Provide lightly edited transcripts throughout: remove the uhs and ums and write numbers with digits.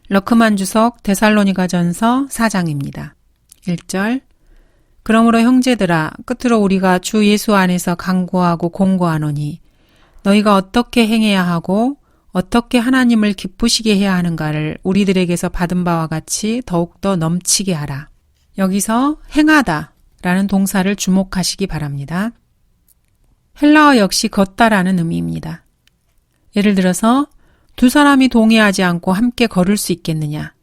러크만 주석 데살로니가전서 4장입니다. 1절 그러므로 형제들아 끝으로 우리가 주 예수 안에서 간구하고 공고하노니 너희가 어떻게 행해야 하고 어떻게 하나님을 기쁘시게 해야 하는가를 우리들에게서 받은 바와 같이 더욱더 넘치게 하라. 여기서 행하다 라는 동사를 주목하시기 바랍니다. 헬라어 역시 걷다라는 의미입니다. 예를 들어서 두 사람이 동의하지 않고 함께 걸을 수 있겠느냐.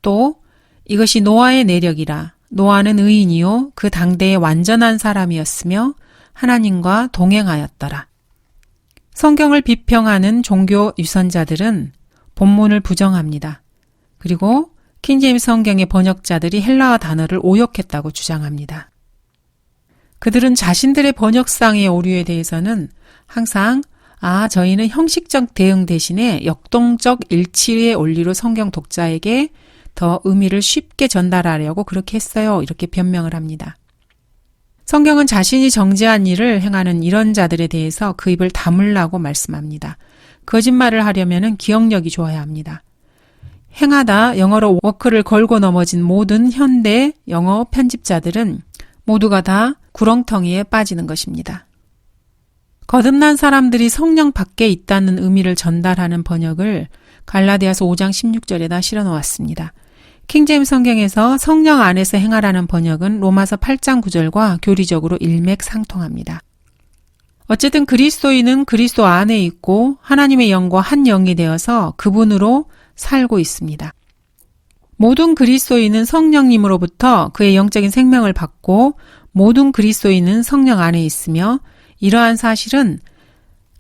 또 이것이 노아의 내력이라. 노아는 의인이요 그 당대의 완전한 사람이었으며 하나님과 동행하였더라. 성경을 비평하는 종교 유선자들은 본문을 부정합니다. 그리고 킹제임스 성경의 번역자들이 헬라어 단어를 오역했다고 주장합니다. 그들은 자신들의 번역상의 오류에 대해서는 항상 저희는 형식적 대응 대신에 역동적 일치의 원리로 성경 독자에게 더 의미를 쉽게 전달하려고 그렇게 했어요. 이렇게 변명을 합니다. 성경은 자신이 정죄한 일을 행하는 이런 자들에 대해서 그 입을 다물라고 말씀합니다. 거짓말을 하려면 기억력이 좋아야 합니다. 행하다 영어로 워크를 걸고 넘어진 모든 현대 영어 편집자들은 모두가 다 구렁텅이에 빠지는 것입니다. 거듭난 사람들이 성령 밖에 있다는 의미를 전달하는 번역을 갈라디아서 5장 16절에다 실어놓았습니다. 킹제임스 성경에서 성령 안에서 행하라는 번역은 로마서 8장 9절과 교리적으로 일맥상통합니다. 어쨌든 그리스도인은 그리스도 안에 있고 하나님의 영과 한 영이 되어서 그분으로 살고 있습니다. 모든 그리스도인은 성령님으로부터 그의 영적인 생명을 받고 모든 그리스도인은 성령 안에 있으며 이러한 사실은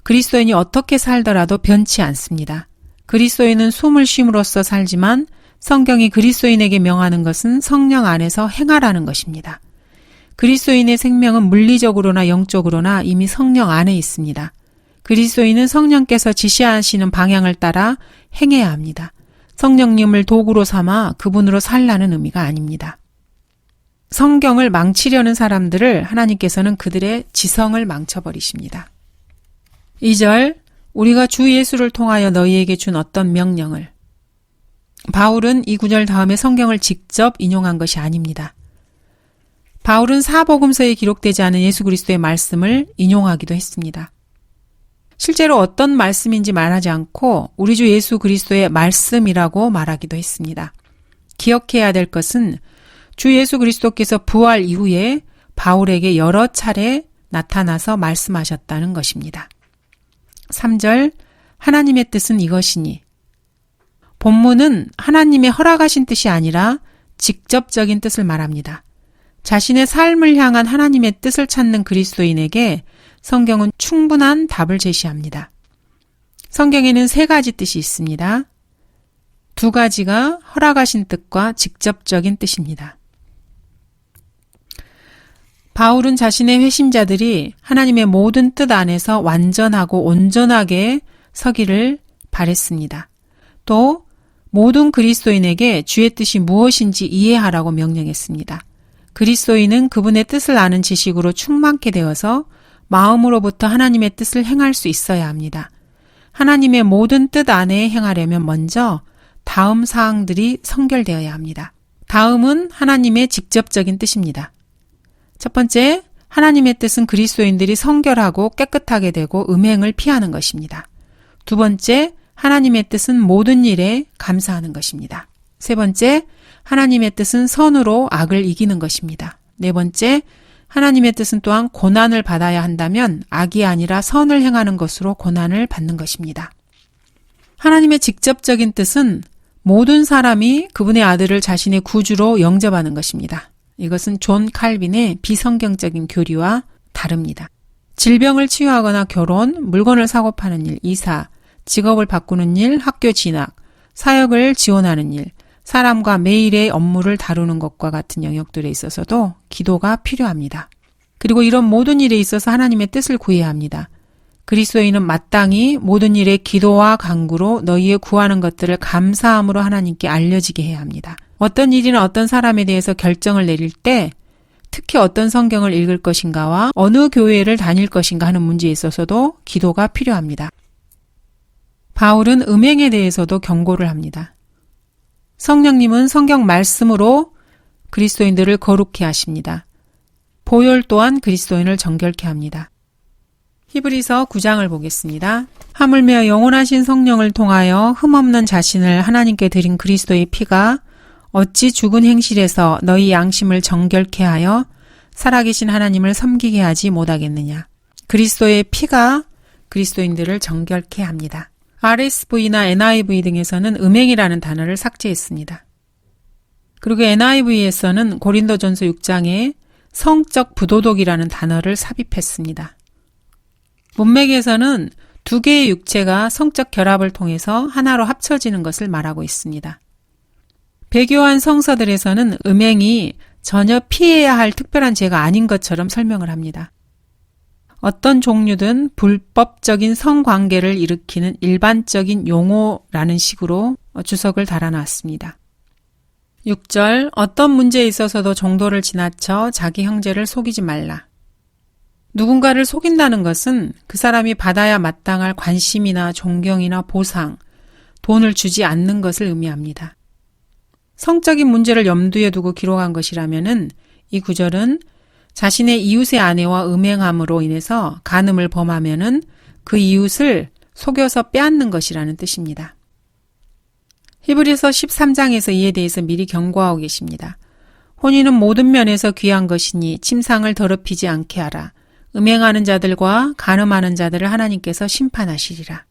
그리스도인이 어떻게 살더라도 변치 않습니다. 그리스도인은 숨을 쉼으로써 살지만 성경이 그리스도인에게 명하는 것은 성령 안에서 행하라는 것입니다. 그리스도인의 생명은 물리적으로나 영적으로나 이미 성령 안에 있습니다. 그리스도인은 성령께서 지시하시는 방향을 따라 행해야 합니다. 성령님을 도구로 삼아 그분으로 살라는 의미가 아닙니다. 성경을 망치려는 사람들을 하나님께서는 그들의 지성을 망쳐버리십니다. 2절 우리가 주 예수를 통하여 너희에게 준 어떤 명령을 바울은 이 구절 다음에 성경을 직접 인용한 것이 아닙니다. 바울은 사복음서에 기록되지 않은 예수 그리스도의 말씀을 인용하기도 했습니다. 실제로 어떤 말씀인지 말하지 않고 우리 주 예수 그리스도의 말씀이라고 말하기도 했습니다. 기억해야 될 것은 주 예수 그리스도께서 부활 이후에 바울에게 여러 차례 나타나서 말씀하셨다는 것입니다. 3절 하나님의 뜻은 이것이니 본문은 하나님의 허락하신 뜻이 아니라 직접적인 뜻을 말합니다. 자신의 삶을 향한 하나님의 뜻을 찾는 그리스도인에게 성경은 충분한 답을 제시합니다. 성경에는 3가지 뜻이 있습니다. 2가지가 허락하신 뜻과 직접적인 뜻입니다. 바울은 자신의 회심자들이 하나님의 모든 뜻 안에서 완전하고 온전하게 서기를 바랬습니다. 또 모든 그리스도인에게 주의 뜻이 무엇인지 이해하라고 명령했습니다. 그리스도인은 그분의 뜻을 아는 지식으로 충만케 되어서 마음으로부터 하나님의 뜻을 행할 수 있어야 합니다. 하나님의 모든 뜻 안에 행하려면 먼저 다음 사항들이 선결되어야 합니다. 다음은 하나님의 직접적인 뜻입니다. 첫 번째, 하나님의 뜻은 그리스도인들이 성결하고 깨끗하게 되고 음행을 피하는 것입니다. 2번째, 하나님의 뜻은 모든 일에 감사하는 것입니다. 3번째, 하나님의 뜻은 선으로 악을 이기는 것입니다. 4번째, 하나님의 뜻은 또한 고난을 받아야 한다면 악이 아니라 선을 행하는 것으로 고난을 받는 것입니다. 하나님의 직접적인 뜻은 모든 사람이 그분의 아들을 자신의 구주로 영접하는 것입니다. 이것은 존 칼빈의 비성경적인 교리와 다릅니다. 질병을 치유하거나 결혼, 물건을 사고 파는 일, 이사, 직업을 바꾸는 일, 학교 진학, 사역을 지원하는 일, 사람과 매일의 업무를 다루는 것과 같은 영역들에 있어서도 기도가 필요합니다. 그리고 이런 모든 일에 있어서 하나님의 뜻을 구해야 합니다. 그리스도인은 마땅히 모든 일에 기도와 간구로 너희의 구하는 것들을 감사함으로 하나님께 알려지게 해야 합니다. 어떤 일이나 어떤 사람에 대해서 결정을 내릴 때 특히 어떤 성경을 읽을 것인가와 어느 교회를 다닐 것인가 하는 문제에 있어서도 기도가 필요합니다. 바울은 음행에 대해서도 경고를 합니다. 성령님은 성경 말씀으로 그리스도인들을 거룩케 하십니다. 보혈 또한 그리스도인을 정결케 합니다. 히브리서 9장을 보겠습니다. 하물며 영원하신 성령을 통하여 흠없는 자신을 하나님께 드린 그리스도의 피가 어찌 죽은 행실에서 너희 양심을 정결케 하여 살아계신 하나님을 섬기게 하지 못하겠느냐. 그리스도의 피가 그리스도인들을 정결케 합니다. RSV나 NIV 등에서는 음행이라는 단어를 삭제했습니다. 그리고 NIV에서는 고린도전서 6장에 성적 부도덕이라는 단어를 삽입했습니다. 문맥에서는 두 개의 육체가 성적 결합을 통해서 하나로 합쳐지는 것을 말하고 있습니다. 배교한 성서들에서는 음행이 전혀 피해야 할 특별한 죄가 아닌 것처럼 설명을 합니다. 어떤 종류든 불법적인 성관계를 일으키는 일반적인 용어라는 식으로 주석을 달아놨습니다. 6절, 어떤 문제에 있어서도 정도를 지나쳐 자기 형제를 속이지 말라. 누군가를 속인다는 것은 그 사람이 받아야 마땅할 관심이나 존경이나 보상, 돈을 주지 않는 것을 의미합니다. 성적인 문제를 염두에 두고 기록한 것이라면은 이 구절은 자신의 이웃의 아내와 음행함으로 인해서 간음을 범하면은 그 이웃을 속여서 빼앗는 것이라는 뜻입니다. 히브리서 13장에서 이에 대해서 미리 경고하고 계십니다. 혼인은 모든 면에서 귀한 것이니 침상을 더럽히지 않게 하라. 음행하는 자들과 간음하는 자들을 하나님께서 심판하시리라.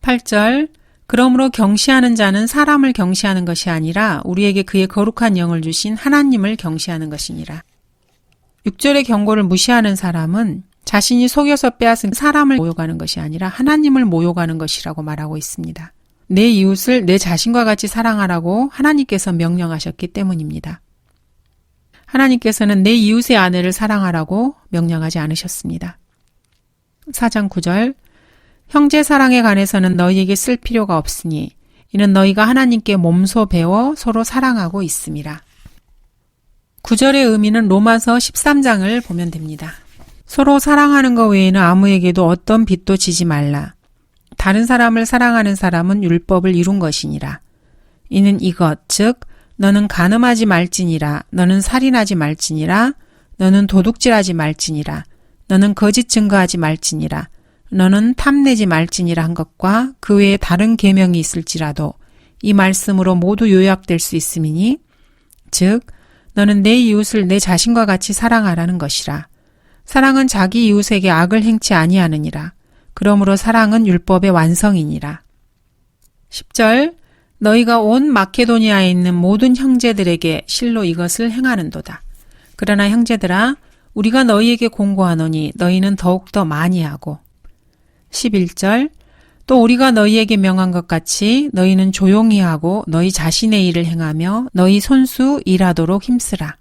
8절, 그러므로 경시하는 자는 사람을 경시하는 것이 아니라 우리에게 그의 거룩한 영을 주신 하나님을 경시하는 것이니라. 6절의 경고를 무시하는 사람은 자신이 속여서 빼앗은 사람을 모욕하는 것이 아니라 하나님을 모욕하는 것이라고 말하고 있습니다. 내 이웃을 내 자신과 같이 사랑하라고 하나님께서 명령하셨기 때문입니다. 하나님께서는 내 이웃의 아내를 사랑하라고 명령하지 않으셨습니다. 4장 9절, 형제 사랑에 관해서는 너희에게 쓸 필요가 없으니 이는 너희가 하나님께 몸소 배워 서로 사랑하고 있음이라. 9절의 의미는 로마서 13장을 보면 됩니다. 서로 사랑하는 것 외에는 아무에게도 어떤 빚도 지지 말라. 다른 사람을 사랑하는 사람은 율법을 이룬 것이니라. 이는 이것, 즉 너는 간음하지 말지니라, 너는 살인하지 말지니라, 너는 도둑질하지 말지니라, 너는 거짓 증거하지 말지니라, 너는 탐내지 말지니라 한 것과 그 외에 다른 계명이 있을지라도 이 말씀으로 모두 요약될 수 있음이니, 즉 너는 내 이웃을 내 자신과 같이 사랑하라는 것이라. 사랑은 자기 이웃에게 악을 행치 아니하느니라. 그러므로 사랑은 율법의 완성이니라. 10절, 너희가 온 마케도니아에 있는 모든 형제들에게 실로 이것을 행하는도다. 그러나 형제들아, 우리가 너희에게 공고하노니 너희는 더욱더 많이 하고. 11절, 또 우리가 너희에게 명한 것 같이 너희는 조용히 하고 너희 자신의 일을 행하며 너희 손수 일하도록 힘쓰라.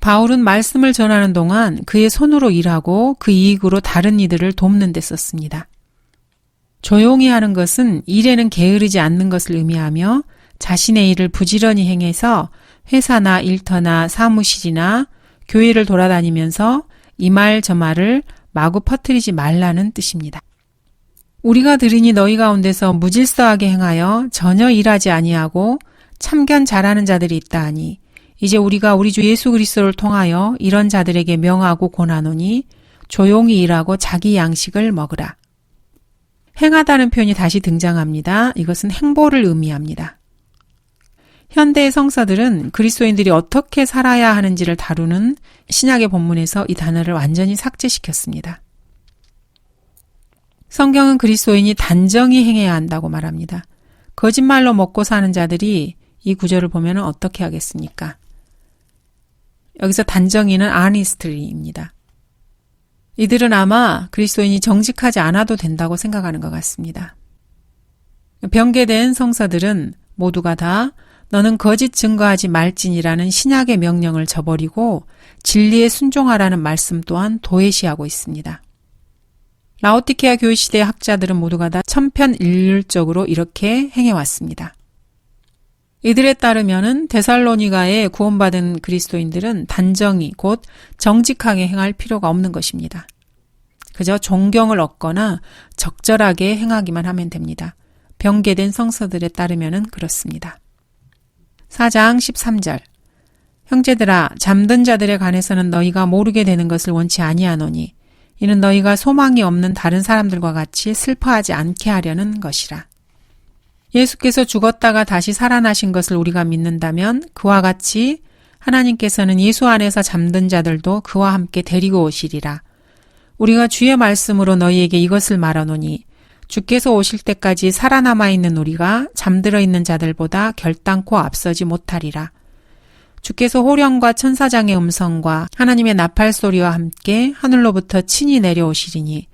바울은 말씀을 전하는 동안 그의 손으로 일하고 그 이익으로 다른 이들을 돕는 데 썼습니다. 조용히 하는 것은 일에는 게으르지 않는 것을 의미하며 자신의 일을 부지런히 행해서 회사나 일터나 사무실이나 교회를 돌아다니면서 이 말 저 말을 마구 퍼뜨리지 말라는 뜻입니다. 우리가 들으니 너희 가운데서 무질서하게 행하여 전혀 일하지 아니하고 참견 잘하는 자들이 있다 하니 이제 우리가 우리 주 예수 그리스도를 통하여 이런 자들에게 명하고 권하노니 조용히 일하고 자기 양식을 먹으라. 행하다는 표현이 다시 등장합니다. 이것은 행보를 의미합니다. 현대의 성서들은 그리스도인들이 어떻게 살아야 하는지를 다루는 신약의 본문에서 이 단어를 완전히 삭제시켰습니다. 성경은 그리스도인이 단정히 행해야 한다고 말합니다. 거짓말로 먹고 사는 자들이 이 구절을 보면 어떻게 하겠습니까? 여기서 단정히는 honestly입니다. 이들은 아마 그리스도인이 정직하지 않아도 된다고 생각하는 것 같습니다. 변개된 성서들은 모두가 다 너는 거짓 증거하지 말지니라는 신약의 명령을 저버리고 진리에 순종하라는 말씀 또한 도외시하고 있습니다. 라오디케아 교회 시대의 학자들은 모두가 다 천편일률적으로 이렇게 행해왔습니다. 이들에 따르면은 데살로니가에 구원받은 그리스도인들은 단정히 곧 정직하게 행할 필요가 없는 것입니다. 그저 존경을 얻거나 적절하게 행하기만 하면 됩니다. 변개된 성서들에 따르면은 그렇습니다. 4장 13절. 형제들아, 잠든 자들에 관해서는 너희가 모르게 되는 것을 원치 아니하노니 이는 너희가 소망이 없는 다른 사람들과 같이 슬퍼하지 않게 하려는 것이라. 예수께서 죽었다가 다시 살아나신 것을 우리가 믿는다면 그와 같이 하나님께서는 예수 안에서 잠든 자들도 그와 함께 데리고 오시리라. 우리가 주의 말씀으로 너희에게 이것을 말하노니 주께서 오실 때까지 살아남아 있는 우리가 잠들어 있는 자들보다 결단코 앞서지 못하리라. 주께서 호령과 천사장의 음성과 하나님의 나팔 소리와 함께 하늘로부터 친히 내려오시리니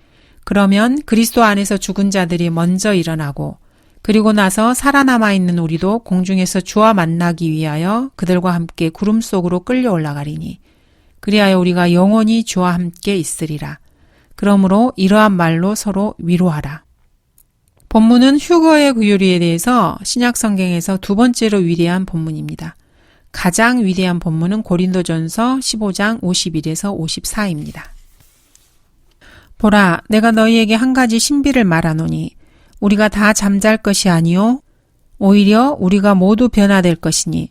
그러면 그리스도 안에서 죽은 자들이 먼저 일어나고 그리고 나서 살아남아 있는 우리도 공중에서 주와 만나기 위하여 그들과 함께 구름 속으로 끌려 올라가리니 그리하여 우리가 영원히 주와 함께 있으리라. 그러므로 이러한 말로 서로 위로하라. 본문은 휴거의 구유리에 대해서 신약 성경에서 두 번째로 위대한 본문입니다. 가장 위대한 본문은 고린도전서 15장 51에서 54입니다. 보라, 내가 너희에게 한 가지 신비를 말하노니 우리가 다 잠잘 것이 아니요 오히려 우리가 모두 변화될 것이니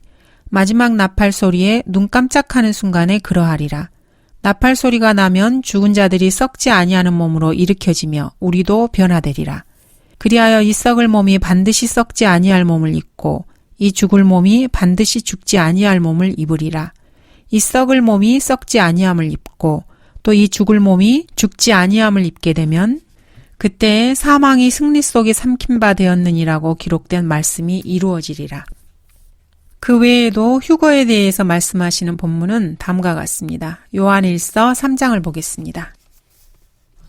마지막 나팔 소리에 눈 깜짝하는 순간에 그러하리라. 나팔 소리가 나면 죽은 자들이 썩지 아니하는 몸으로 일으켜지며 우리도 변화되리라. 그리하여 이 썩을 몸이 반드시 썩지 아니할 몸을 입고 이 죽을 몸이 반드시 죽지 아니할 몸을 입으리라. 이 썩을 몸이 썩지 아니함을 입고 또 이 죽을 몸이 죽지 아니함을 입게 되면 그때 사망이 승리 속에 삼킨 바 되었느니라고 기록된 말씀이 이루어지리라. 그 외에도 휴거에 대해서 말씀하시는 본문은 다음과 같습니다. 요한일서 3장을 보겠습니다.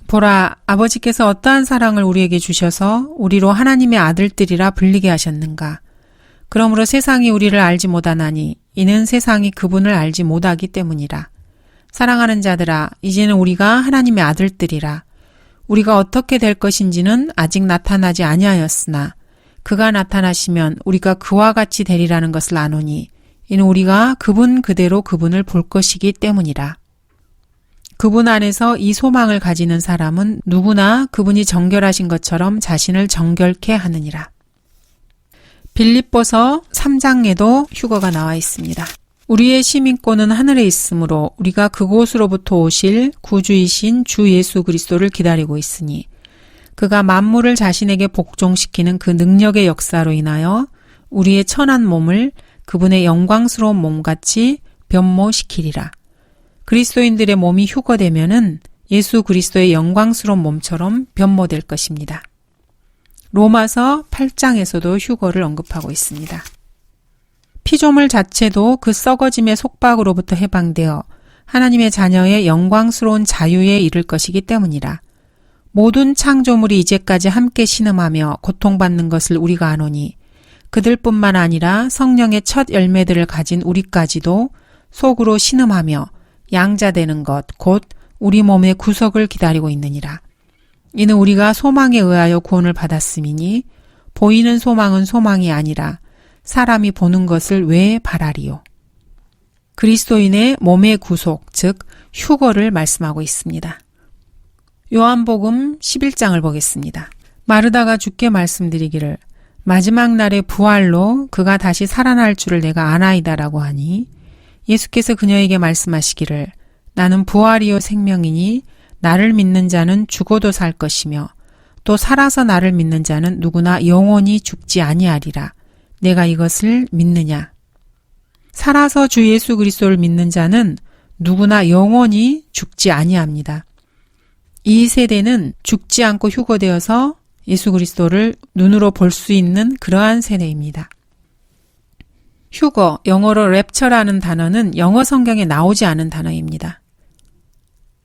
보라, 아버지께서 어떠한 사랑을 우리에게 주셔서 우리로 하나님의 아들들이라 불리게 하셨는가. 그러므로 세상이 우리를 알지 못하나니 이는 세상이 그분을 알지 못하기 때문이라. 사랑하는 자들아, 이제는 우리가 하나님의 아들들이라. 우리가 어떻게 될 것인지는 아직 나타나지 아니하였으나 그가 나타나시면 우리가 그와 같이 되리라는 것을 아노니 이는 우리가 그분 그대로 그분을 볼 것이기 때문이라. 그분 안에서 이 소망을 가지는 사람은 누구나 그분이 정결하신 것처럼 자신을 정결케 하느니라. 빌립보서 3장에도 휴거가 나와 있습니다. 우리의 시민권은 하늘에 있으므로 우리가 그곳으로부터 오실 구주이신 주 예수 그리스도를 기다리고 있으니 그가 만물을 자신에게 복종시키는 그 능력의 역사로 인하여 우리의 천한 몸을 그분의 영광스러운 몸같이 변모시키리라. 그리스도인들의 몸이 휴거되면은 예수 그리스도의 영광스러운 몸처럼 변모될 것입니다. 로마서 8장에서도 휴거를 언급하고 있습니다. 피조물 자체도 그 썩어짐의 속박으로부터 해방되어 하나님의 자녀의 영광스러운 자유에 이를 것이기 때문이라. 모든 창조물이 이제까지 함께 신음하며 고통받는 것을 우리가 아노니 그들뿐만 아니라 성령의 첫 열매들을 가진 우리까지도 속으로 신음하며 양자되는 것, 곧 우리 몸의 구속을 기다리고 있느니라. 이는 우리가 소망에 의하여 구원을 받았음이니 보이는 소망은 소망이 아니라 사람이 보는 것을 왜 바라리요. 그리스도인의 몸의 구속, 즉 휴거를 말씀하고 있습니다. 요한복음 11장을 보겠습니다. 마르다가 주께 말씀드리기를 마지막 날의 부활로 그가 다시 살아날 줄을 내가 아나이다라고 하니 예수께서 그녀에게 말씀하시기를 나는 부활이요 생명이니 나를 믿는 자는 죽어도 살 것이며 또 살아서 나를 믿는 자는 누구나 영원히 죽지 아니하리라. 내가 이것을 믿느냐? 살아서 주 예수 그리스도를 믿는 자는 누구나 영원히 죽지 아니합니다. 이 세대는 죽지 않고 휴거되어서 예수 그리스도를 눈으로 볼 수 있는 그러한 세대입니다. 휴거, 영어로 랩처라는 단어는 영어 성경에 나오지 않은 단어입니다.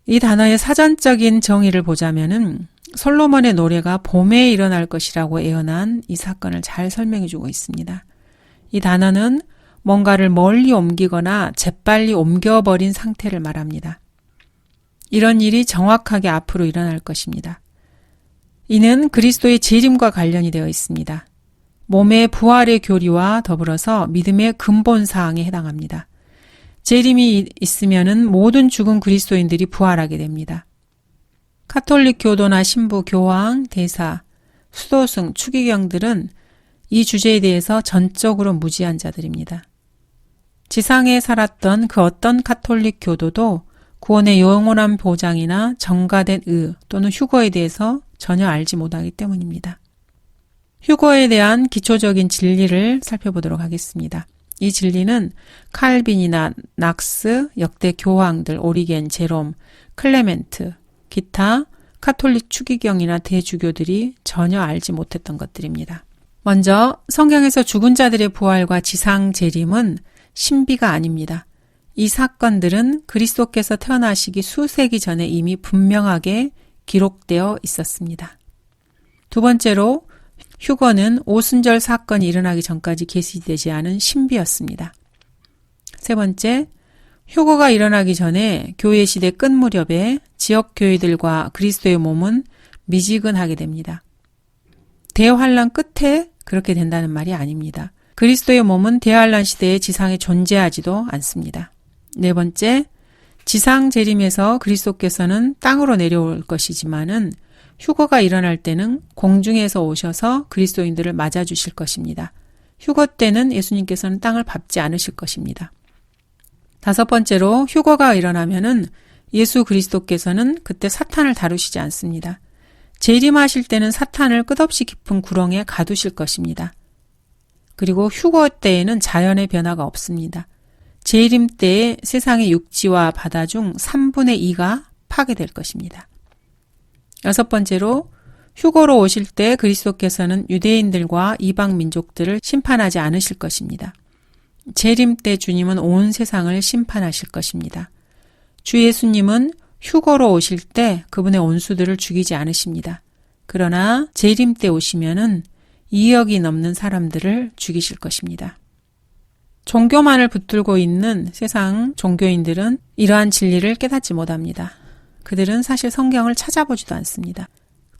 이 단어의 사전적인 정의를 보자면은 솔로몬의 노래가 봄에 일어날 것이라고 예언한 이 사건을 잘 설명해 주고 있습니다. 이 단어는 뭔가를 멀리 옮기거나 재빨리 옮겨버린 상태를 말합니다. 이런 일이 정확하게 앞으로 일어날 것입니다. 이는 그리스도의 재림과 관련이 되어 있습니다. 몸의 부활의 교리와 더불어서 믿음의 근본 사항에 해당합니다. 재림이 있으면은 모든 죽은 그리스도인들이 부활하게 됩니다. 카톨릭 교도나 신부, 교황, 대사, 수도승, 추기경들은 이 주제에 대해서 전적으로 무지한 자들입니다. 지상에 살았던 그 어떤 가톨릭 교도도 구원의 영원한 보장이나 정가된 의 또는 휴거에 대해서 전혀 알지 못하기 때문입니다. 휴거에 대한 기초적인 진리를 살펴보도록 하겠습니다. 이 진리는 칼빈이나 낙스, 역대 교황들, 오리겐, 제롬, 클레멘트, 기타 카톨릭 추기경이나 대주교들이 전혀 알지 못했던 것들입니다. 먼저 성경에서 죽은 자들의 부활과 지상 재림은 신비가 아닙니다. 이 사건들은 그리스도께서 태어나시기 수세기 전에 이미 분명하게 기록되어 있었습니다. 두 번째로 휴거는 오순절 사건이 일어나기 전까지 계시되지 않은 신비였습니다. 세 번째, 휴거가 일어나기 전에 교회 시대 끝 무렵에 지역 교회들과 그리스도의 몸은 미지근하게 됩니다. 대환란 끝에 그렇게 된다는 말이 아닙니다. 그리스도의 몸은 대환란 시대에 지상에 존재하지도 않습니다. 네 번째, 지상 재림에서 그리스도께서는 땅으로 내려올 것이지만은 휴거가 일어날 때는 공중에서 오셔서 그리스도인들을 맞아주실 것입니다. 휴거 때는 예수님께서는 땅을 밟지 않으실 것입니다. 다섯 번째로 휴거가 일어나면은 예수 그리스도께서는 그때 사탄을 다루시지 않습니다. 재림하실 때는 사탄을 끝없이 깊은 구렁에 가두실 것입니다. 그리고 휴거 때에는 자연의 변화가 없습니다. 재림 때에 세상의 육지와 바다 중 3분의 2가 파괴될 것입니다. 여섯 번째로 휴거로 오실 때 그리스도께서는 유대인들과 이방 민족들을 심판하지 않으실 것입니다. 재림 때 주님은 온 세상을 심판하실 것입니다. 주 예수님은 휴거로 오실 때 그분의 온수들을 죽이지 않으십니다. 그러나 재림 때 오시면은 2억이 넘는 사람들을 죽이실 것입니다. 종교만을 붙들고 있는 세상 종교인들은 이러한 진리를 깨닫지 못합니다. 그들은 사실 성경을 찾아보지도 않습니다.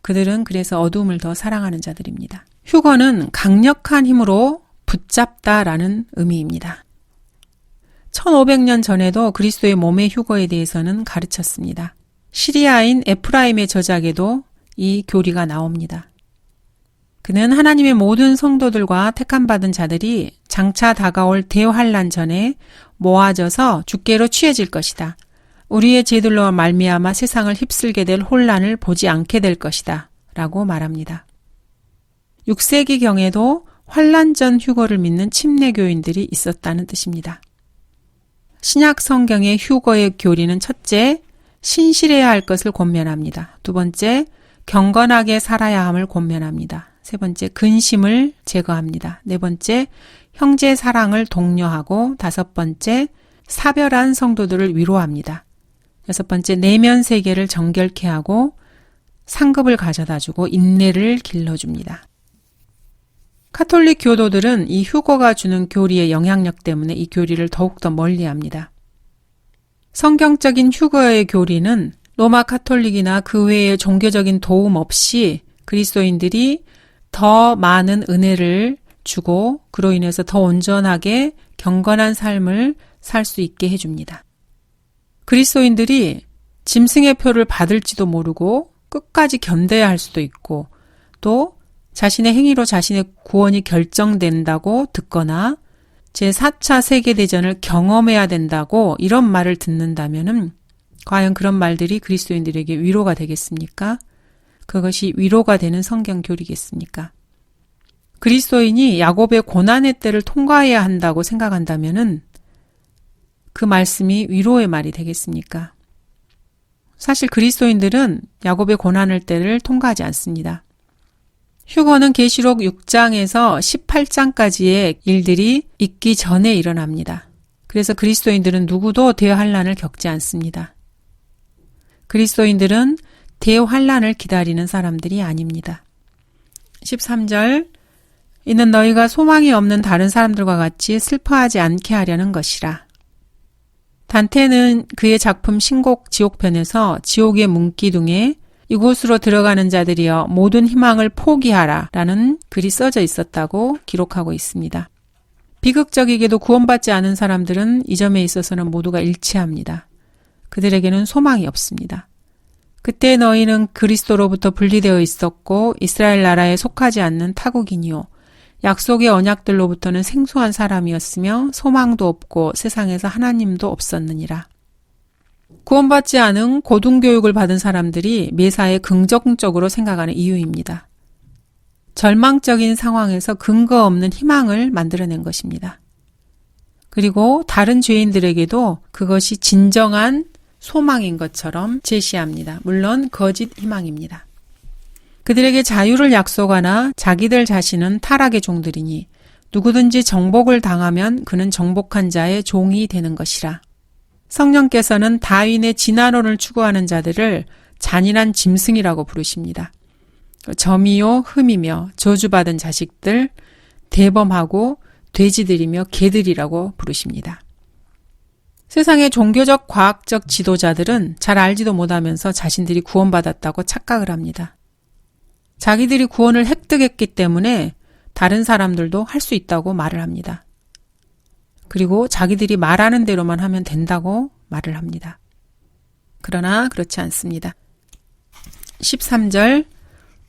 그들은 그래서 어둠을 더 사랑하는 자들입니다. 휴거는 강력한 힘으로 붙잡다라는 의미입니다. 1500년 전에도 그리스도의 몸의 휴거에 대해서는 가르쳤습니다. 시리아인 에프라임의 저작에도 이 교리가 나옵니다. 그는 하나님의 모든 성도들과 택함받은 자들이 장차 다가올 대환란 전에 모아져서 주께로 취해질 것이다. 우리의 죄들로 말미암아 세상을 휩쓸게 될 혼란을 보지 않게 될 것이다. 라고 말합니다. 6세기경에도 환란 전 휴거를 믿는 침례교인들이 있었다는 뜻입니다. 신약 성경의 휴거의 교리는 첫째, 신실해야 할 것을 권면합니다. 두 번째, 경건하게 살아야 함을 권면합니다. 세 번째, 근심을 제거합니다. 네 번째, 형제 사랑을 독려하고 다섯 번째, 사별한 성도들을 위로합니다. 여섯 번째, 내면 세계를 정결케 하고 상급을 가져다주고 인내를 길러줍니다. 카톨릭 교도들은 이 휴거가 주는 교리의 영향력 때문에 이 교리를 더욱더 멀리합니다. 성경적인 휴거의 교리는 로마 카톨릭이나 그 외의 종교적인 도움 없이 그리스도인들이 더 많은 은혜를 주고 그로 인해서 더 온전하게 경건한 삶을 살 수 있게 해줍니다. 그리스도인들이 짐승의 표를 받을지도 모르고 끝까지 견뎌야 할 수도 있고 또 자신의 행위로 자신의 구원이 결정된다고 듣거나 제4차 세계대전을 경험해야 된다고 이런 말을 듣는다면은 과연 그런 말들이 그리스도인들에게 위로가 되겠습니까? 그것이 위로가 되는 성경 교리겠습니까? 그리스도인이 야곱의 고난의 때를 통과해야 한다고 생각한다면은 그 말씀이 위로의 말이 되겠습니까? 사실 그리스도인들은 야곱의 고난의 때를 통과하지 않습니다. 휴거는 계시록 6장에서 18장까지의 일들이 있기 전에 일어납니다. 그래서 그리스도인들은 누구도 대환란을 겪지 않습니다. 그리스도인들은 대환란을 기다리는 사람들이 아닙니다. 13절 이는 너희가 소망이 없는 다른 사람들과 같이 슬퍼하지 않게 하려는 것이라. 단테는 그의 작품 신곡 지옥편에서 지옥의 문기둥에 이곳으로 들어가는 자들이여 모든 희망을 포기하라 라는 글이 써져 있었다고 기록하고 있습니다. 비극적이게도 구원받지 않은 사람들은 이 점에 있어서는 모두가 일치합니다. 그들에게는 소망이 없습니다. 그때 너희는 그리스도로부터 분리되어 있었고 이스라엘 나라에 속하지 않는 타국이니요 약속의 언약들로부터는 생소한 사람이었으며 소망도 없고 세상에서 하나님도 없었느니라. 구원받지 않은 고등교육을 받은 사람들이 매사에 긍정적으로 생각하는 이유입니다. 절망적인 상황에서 근거 없는 희망을 만들어낸 것입니다. 그리고 다른 죄인들에게도 그것이 진정한 소망인 것처럼 제시합니다. 물론 거짓 희망입니다. 그들에게 자유를 약속하나 자기들 자신은 타락의 종들이니 누구든지 정복을 당하면 그는 정복한 자의 종이 되는 것이라. 성령께서는 다윈의 진화론을 추구하는 자들을 잔인한 짐승이라고 부르십니다. 점이요 흠이며 저주받은 자식들, 대범하고 돼지들이며 개들이라고 부르십니다. 세상의 종교적 과학적 지도자들은 잘 알지도 못하면서 자신들이 구원받았다고 착각을 합니다. 자기들이 구원을 획득했기 때문에 다른 사람들도 할 수 있다고 말을 합니다. 그리고 자기들이 말하는 대로만 하면 된다고 말을 합니다. 그러나 그렇지 않습니다. 13절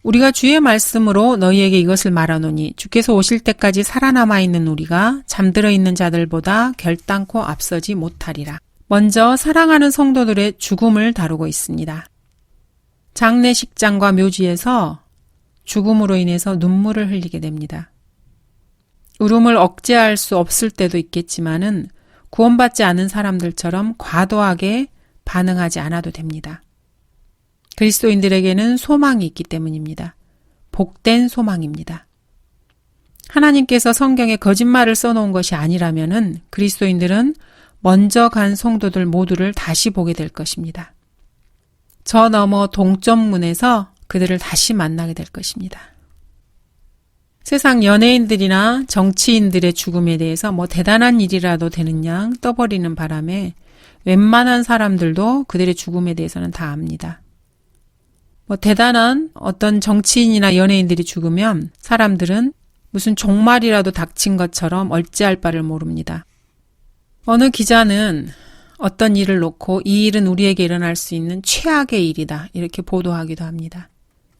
우리가 주의 말씀으로 너희에게 이것을 말하노니 주께서 오실 때까지 살아남아 있는 우리가 잠들어 있는 자들보다 결단코 앞서지 못하리라. 먼저 사랑하는 성도들의 죽음을 다루고 있습니다. 장례식장과 묘지에서 죽음으로 인해서 눈물을 흘리게 됩니다. 울음을 억제할 수 없을 때도 있겠지만은 구원받지 않은 사람들처럼 과도하게 반응하지 않아도 됩니다. 그리스도인들에게는 소망이 있기 때문입니다. 복된 소망입니다. 하나님께서 성경에 거짓말을 써놓은 것이 아니라면은 그리스도인들은 먼저 간 성도들 모두를 다시 보게 될 것입니다. 저 너머 동점문에서 그들을 다시 만나게 될 것입니다. 세상 연예인들이나 정치인들의 죽음에 대해서 대단한 일이라도 되는 양 떠버리는 바람에 웬만한 사람들도 그들의 죽음에 대해서는 다 압니다. 대단한 어떤 정치인이나 연예인들이 죽으면 사람들은 무슨 종말이라도 닥친 것처럼 어찌할 바를 모릅니다. 어느 기자는 어떤 일을 놓고 이 일은 우리에게 일어날 수 있는 최악의 일이다 이렇게 보도하기도 합니다.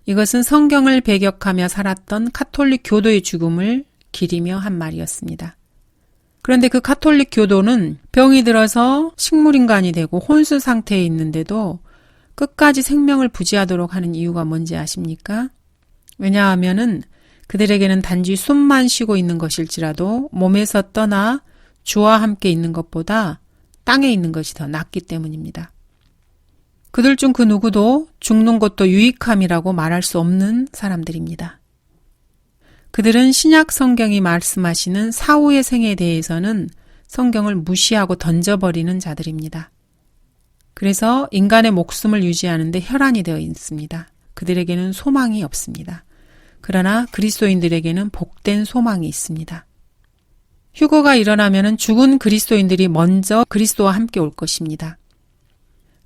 이것은 성경을 배격하며 살았던 카톨릭 교도의 죽음을 기리며 한 말이었습니다. 그런데 그 카톨릭 교도는 병이 들어서 식물인간이 되고 혼수 상태에 있는데도 끝까지 생명을 부지하도록 하는 이유가 뭔지 아십니까? 왜냐하면은 그들에게는 단지 숨만 쉬고 있는 것일지라도 몸에서 떠나 주와 함께 있는 것보다 땅에 있는 것이 더 낫기 때문입니다. 그들 중 그 누구도 죽는 것도 유익함이라고 말할 수 없는 사람들입니다. 그들은 신약 성경이 말씀하시는 사후의 생에 대해서는 성경을 무시하고 던져버리는 자들입니다. 그래서 인간의 목숨을 유지하는 데 혈안이 되어 있습니다. 그들에게는 소망이 없습니다. 그러나 그리스도인들에게는 복된 소망이 있습니다. 휴거가 일어나면 죽은 그리스도인들이 먼저 그리스도와 함께 올 것입니다.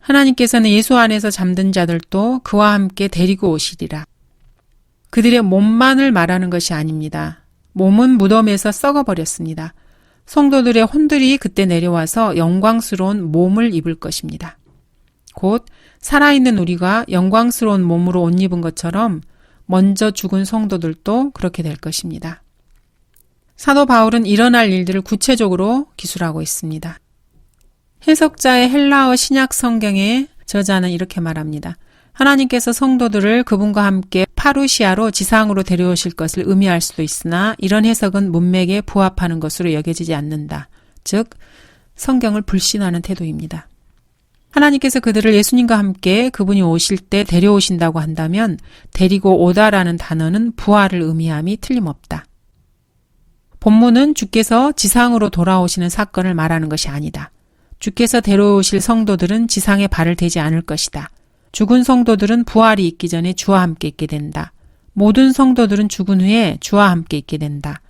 하나님께서는 예수 안에서 잠든 자들도 그와 함께 데리고 오시리라. 그들의 몸만을 말하는 것이 아닙니다. 몸은 무덤에서 썩어버렸습니다. 성도들의 혼들이 그때 내려와서 영광스러운 몸을 입을 것입니다. 곧 살아있는 우리가 영광스러운 몸으로 옷 입은 것처럼 먼저 죽은 성도들도 그렇게 될 것입니다. 사도 바울은 일어날 일들을 구체적으로 기술하고 있습니다. 해석자의 헬라어 신약 성경의 저자는 이렇게 말합니다. 하나님께서 성도들을 그분과 함께 파루시아로 지상으로 데려오실 것을 의미할 수도 있으나 이런 해석은 문맥에 부합하는 것으로 여겨지지 않는다. 즉 성경을 불신하는 태도입니다. 하나님께서 그들을 예수님과 함께 그분이 오실 때 데려오신다고 한다면 데리고 오다라는 단어는 부활을 의미함이 틀림없다. 본문은 주께서 지상으로 돌아오시는 사건을 말하는 것이 아니다. 주께서 데려오실 성도들은 지상에 발을 대지 않을 것이다. 죽은 성도들은 부활이 있기 전에 주와 함께 있게 된다. 모든 성도들은 죽은 후에 주와 함께 있게 된다.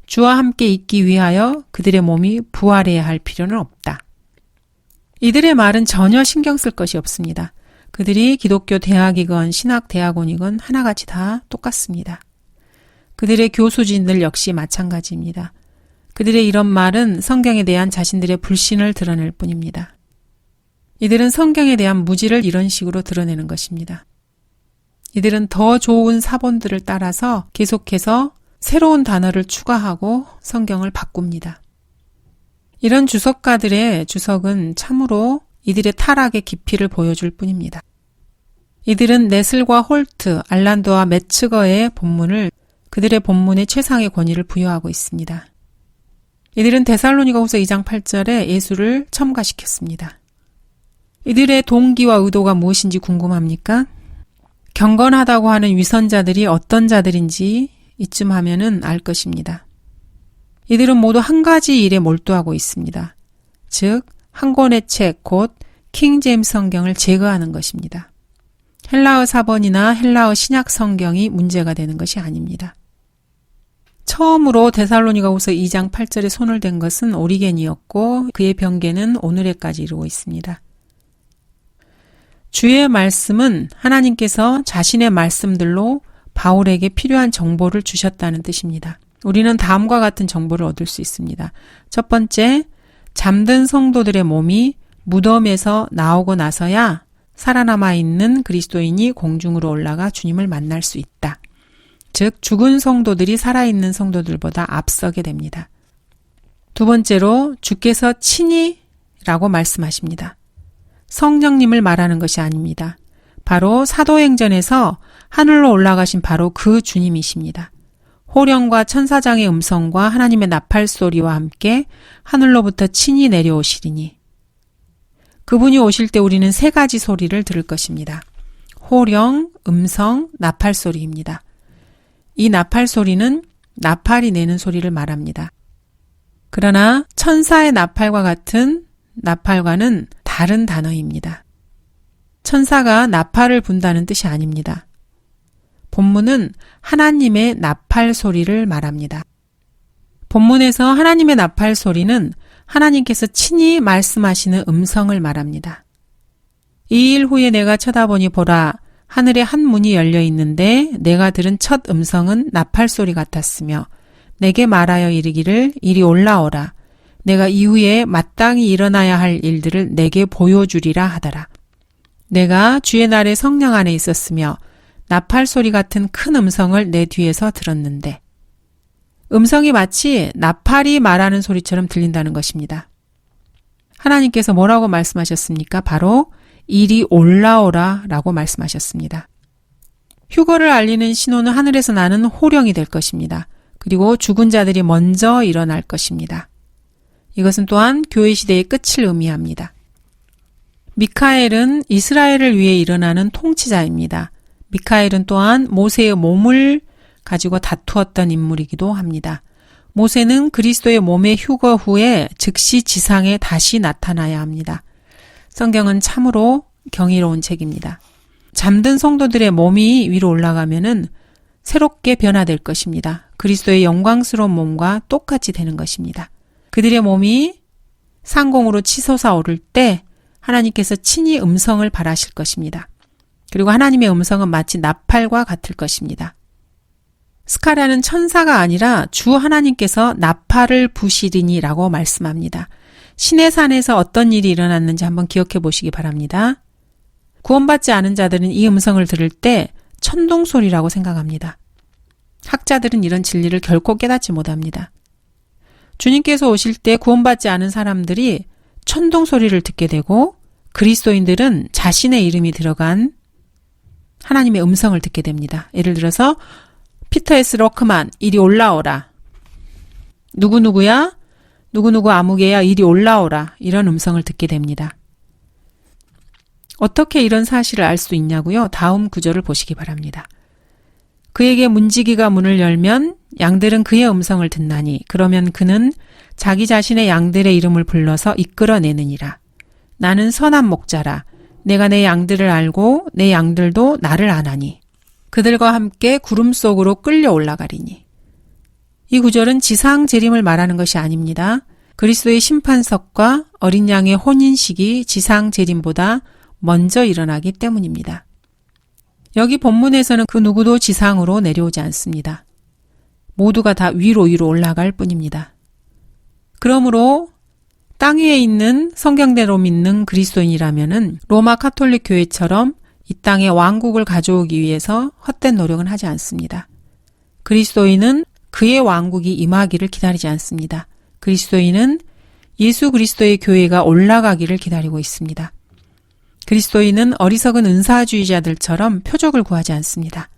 주와 함께 있기 위하여 그들의 몸이 부활해야 할 필요는 없다. 이들의 말은 전혀 신경 쓸 것이 없습니다. 그들이 기독교 대학이건 신학 대학원이건 하나같이 다 똑같습니다. 그들의 교수진들 역시 마찬가지입니다. 그들의 이런 말은 성경에 대한 자신들의 불신을 드러낼 뿐입니다. 이들은 성경에 대한 무지를 이런 식으로 드러내는 것입니다. 이들은 더 좋은 사본들을 따라서 계속해서 새로운 단어를 추가하고 성경을 바꿉니다. 이런 주석가들의 주석은 참으로 이들의 타락의 깊이를 보여줄 뿐입니다. 이들은 네슬과 홀트, 알란도와 메츠거의 본문을 그들의 본문의 최상의 권위를 부여하고 있습니다. 이들은 데살로니가후서 2장 8절에 예수를 첨가시켰습니다. 이들의 동기와 의도가 무엇인지 궁금합니까? 경건하다고 하는 위선자들이 어떤 자들인지 이쯤 하면은 알 것입니다. 이들은 모두 한 가지 일에 몰두하고 있습니다. 즉, 한 권의 책, 곧 킹제임스 성경을 제거하는 것입니다. 헬라어 사본이나 헬라어 신약 성경이 문제가 되는 것이 아닙니다. 처음으로 데살로니가후서 2장 8절에 손을 댄 것은 오리겐이었고 그의 변개는 오늘에까지 이르고 있습니다. 주의 말씀은 하나님께서 자신의 말씀들로 바울에게 필요한 정보를 주셨다는 뜻입니다. 우리는 다음과 같은 정보를 얻을 수 있습니다. 첫 번째, 잠든 성도들의 몸이 무덤에서 나오고 나서야 살아남아 있는 그리스도인이 공중으로 올라가 주님을 만날 수 있다. 즉, 죽은 성도들이 살아있는 성도들보다 앞서게 됩니다. 두 번째로, 주께서 친히 라고 말씀하십니다. 성령님을 말하는 것이 아닙니다. 바로 사도행전에서 하늘로 올라가신 바로 그 주님이십니다. 호령과 천사장의 음성과 하나님의 나팔 소리와 함께 하늘로부터 친히 내려오시리니 그분이 오실 때 우리는 세 가지 소리를 들을 것입니다. 호령, 음성, 나팔 소리입니다. 이 나팔 소리는 나팔이 내는 소리를 말합니다. 그러나 천사의 나팔과 같은 나팔과는 다른 단어입니다. 천사가 나팔을 분다는 뜻이 아닙니다. 본문은 하나님의 나팔 소리를 말합니다. 본문에서 하나님의 나팔 소리는 하나님께서 친히 말씀하시는 음성을 말합니다. 이 일 후에 내가 쳐다보니 보라, 하늘에 한 문이 열려 있는데 내가 들은 첫 음성은 나팔 소리 같았으며 내게 말하여 이르기를 이리 올라오라. 내가 이후에 마땅히 일어나야 할 일들을 내게 보여주리라 하더라. 내가 주의 날에 성령 안에 있었으며 나팔 소리 같은 큰 음성을 내 뒤에서 들었는데 음성이 마치 나팔이 말하는 소리처럼 들린다는 것입니다. 하나님께서 뭐라고 말씀하셨습니까? 바로 이리 올라오라 라고 말씀하셨습니다. 휴거를 알리는 신호는 하늘에서 나는 호령이 될 것입니다. 그리고 죽은 자들이 먼저 일어날 것입니다. 이것은 또한 교회 시대의 끝을 의미합니다. 미카엘은 이스라엘을 위해 일어나는 통치자입니다. 미카엘은 또한 모세의 몸을 가지고 다투었던 인물이기도 합니다. 모세는 그리스도의 몸의 휴거 후에 즉시 지상에 다시 나타나야 합니다. 성경은 참으로 경이로운 책입니다. 잠든 성도들의 몸이 위로 올라가면은 새롭게 변화될 것입니다. 그리스도의 영광스러운 몸과 똑같이 되는 것입니다. 그들의 몸이 상공으로 치솟아 오를 때 하나님께서 친히 음성을 발하실 것입니다. 그리고 하나님의 음성은 마치 나팔과 같을 것입니다. 스가랴는 천사가 아니라 주 하나님께서 나팔을 부시리니라고 말씀합니다. 시내산에서 어떤 일이 일어났는지 한번 기억해 보시기 바랍니다. 구원받지 않은 자들은 이 음성을 들을 때 천둥소리라고 생각합니다. 학자들은 이런 진리를 결코 깨닫지 못합니다. 주님께서 오실 때 구원받지 않은 사람들이 천둥소리를 듣게 되고 그리스도인들은 자신의 이름이 들어간 하나님의 음성을 듣게 됩니다. 예를 들어서 피터 S. 러크만 이리 올라오라. 누구누구야? 누구누구 아무개야 이리 올라오라. 이런 음성을 듣게 됩니다. 어떻게 이런 사실을 알 수 있냐고요? 다음 구절을 보시기 바랍니다. 그에게 문지기가 문을 열면 양들은 그의 음성을 듣나니 그러면 그는 자기 자신의 양들의 이름을 불러서 이끌어내느니라. 나는 선한 목자라. 내가 내 양들을 알고 내 양들도 나를 아나니 그들과 함께 구름 속으로 끌려 올라가리니. 이 구절은 지상 재림을 말하는 것이 아닙니다. 그리스도의 심판석과 어린 양의 혼인식이 지상 재림보다 먼저 일어나기 때문입니다. 여기 본문에서는 그 누구도 지상으로 내려오지 않습니다. 모두가 다 위로 올라갈 뿐입니다. 그러므로 땅 위에 있는 성경대로 믿는 그리스도인이라면은 로마 카톨릭 교회처럼 이 땅에 왕국을 가져오기 위해서 헛된 노력은 하지 않습니다. 그리스도인은 그의 왕국이 임하기를 기다리지 않습니다. 그리스도인은 예수 그리스도의 교회가 올라가기를 기다리고 있습니다. 그리스도인은 어리석은 은사주의자들처럼 표적을 구하지 않습니다.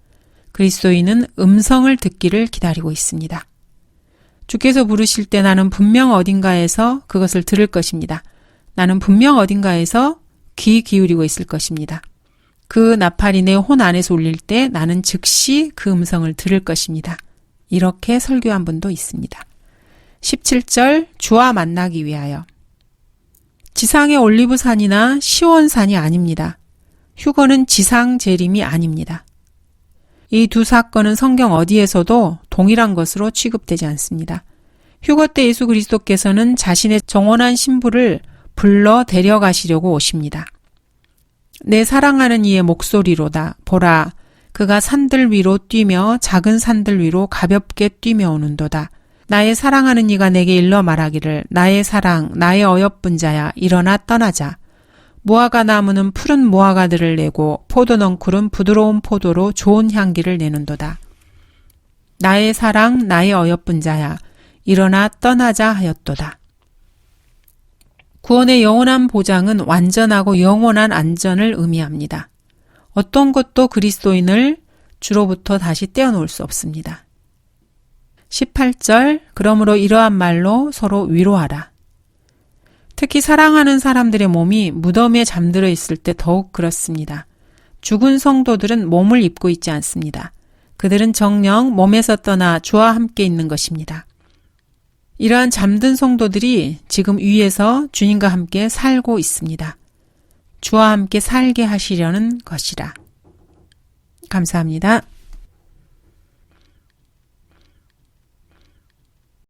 그리스도인은 음성을 듣기를 기다리고 있습니다. 주께서 부르실 때 나는 분명 어딘가에서 그것을 들을 것입니다. 나는 분명 어딘가에서 귀 기울이고 있을 것입니다. 그 나팔이 내 혼 안에서 울릴 때 나는 즉시 그 음성을 들을 것입니다. 이렇게 설교한 분도 있습니다. 17절 주와 만나기 위하여. 지상의 올리브산이나 시온산이 아닙니다. 휴거는 지상 재림이 아닙니다. 이 두 사건은 성경 어디에서도 동일한 것으로 취급되지 않습니다. 휴거 때 예수 그리스도께서는 자신의 정원한 신부를 불러 데려가시려고 오십니다. 내 사랑하는 이의 목소리로다. 보라, 그가 산들 위로 뛰며 작은 산들 위로 가볍게 뛰며 오는도다. 나의 사랑하는 이가 내게 일러 말하기를 나의 사랑, 나의 어여쁜 자야, 일어나 떠나자. 무화과 나무는 푸른 무화과들을 내고 포도넝쿨은 부드러운 포도로 좋은 향기를 내는도다. 나의 사랑, 나의 어여쁜 자야, 일어나 떠나자 하였도다. 구원의 영원한 보장은 완전하고 영원한 안전을 의미합니다. 어떤 것도 그리스도인을 주로부터 다시 떼어놓을 수 없습니다. 18절 그러므로 이러한 말로 서로 위로하라. 특히 사랑하는 사람들의 몸이 무덤에 잠들어 있을 때 더욱 그렇습니다. 죽은 성도들은 몸을 입고 있지 않습니다. 그들은 정녕 몸에서 떠나 주와 함께 있는 것입니다. 이러한 잠든 성도들이 지금 위에서 주님과 함께 살고 있습니다. 주와 함께 살게 하시려는 것이라. 감사합니다.